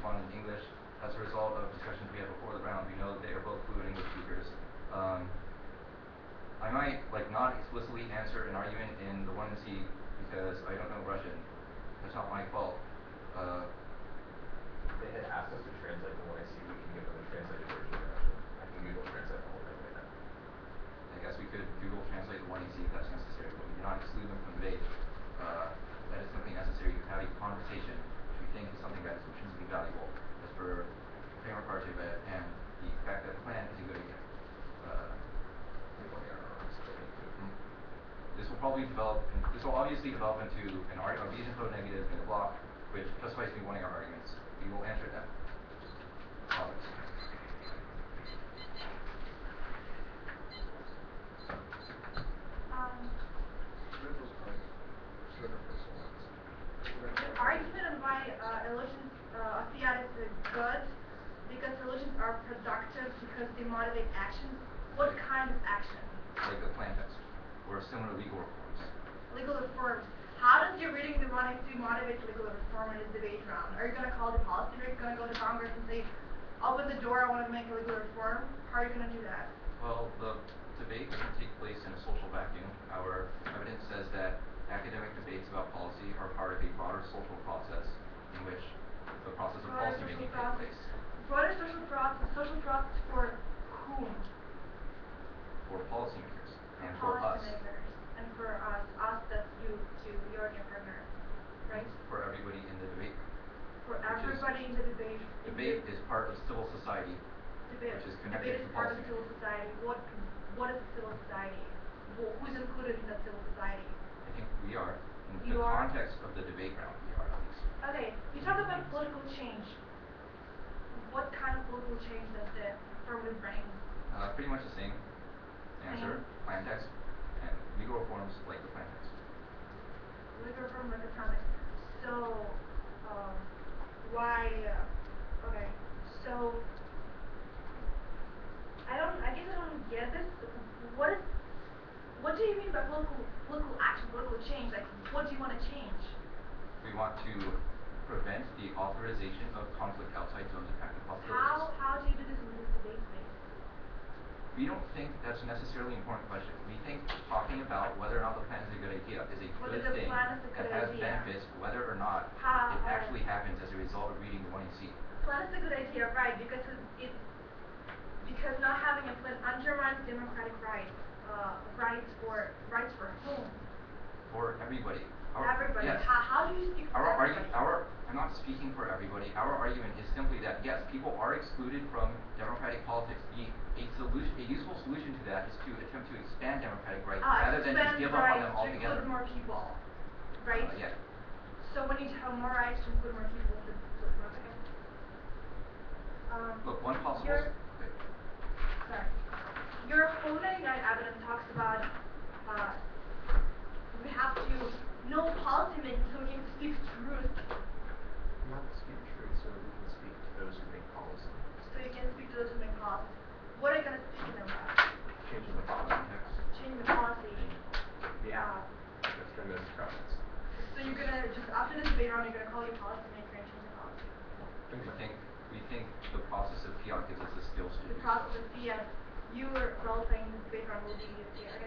respond in English. As a result of discussions we had before the round, we know they are both fluent English speakers. I might not explicitly answer an argument in the 1C because I don't know Russian. That's not my fault. They had asked us to translate the 1AC. We can give them a translated version actually. I can Google translate the whole thing right now. I guess we could Google translate the 1AC if that's necessary, but we do not exclude them from debate. That is simply necessary to have a conversation, which we think is something that is intrinsically valuable, as per framework argument and the fact that the plan is a good idea. This will obviously develop into a reason code negative in a block, which justifies me wanting our arguments. We will answer them. Topics. The argument on why illusions of fiat is good, because illusions are productive because they motivate actions. What kind of action? Like the plan text, or similar legal reforms. Legal reforms. How does your reading the 1AC motivate legal reform in this debate round? Are you going to call the policymakers, going to go to Congress and say, open the door, I want to make a legal reform? How are you going to do that? Well, the debate doesn't take place in a social vacuum. Our evidence says that academic debates about policy are part of a broader social process in which the process of policymaking takes place. Broader social process for whom? For policymakers and for us. And for us that's you and your partner, right? For everybody in the debate. For everybody in the debate. Debate is part of civil society. Which is connected to part of policy. civil society. What is civil society? Who's included in that civil society? I think we are. In the context of the debate round, we are at least. Okay, you talk about political change. What kind of political change does the affirmative bring? Pretty much the same answer. Plan text and legal reforms like the plan text. Legal reform like the plan text. So, why? Okay, so I guess I don't get this. What do you mean by political action, political change? Like, what do you want to change? We want to prevent the authorization of conflict outside zones of practical possibilities. How do you do this in this debate space? We don't think that's necessarily an important question. We think talking about whether or not the plan is a good idea is a good thing that has benefits whether or not it actually happens as a result of reading the 1AC. Plan is a good idea, right? Because because not having a plan undermines democratic rights. Rights for whom? For everybody. Everybody. Yes. How do you speak for everybody? I'm not speaking for everybody. Our argument is simply that yes, people are excluded from democratic politics. A useful solution to that is to attempt to expand democratic rights rather than to give up on them altogether. To include more people, right? Yeah. So we need to have more rights to include more people. Look, one possible. Sorry. Your opponent in that evidence talks about we have to know policymaking so we can speak truth. We have to speak truth so we can speak to those who make policy. So you can speak to those who make policy. What are you going to speak to them about? Changing the policy text. Changing the policy. Yeah. That's during those discussions. So you're going to, just after this debate round, you're going to call your policymaker and change the policy? We think the process of fiat gives us the skills to do so. The process of fiat, you were role-playing this debate round will be fiat.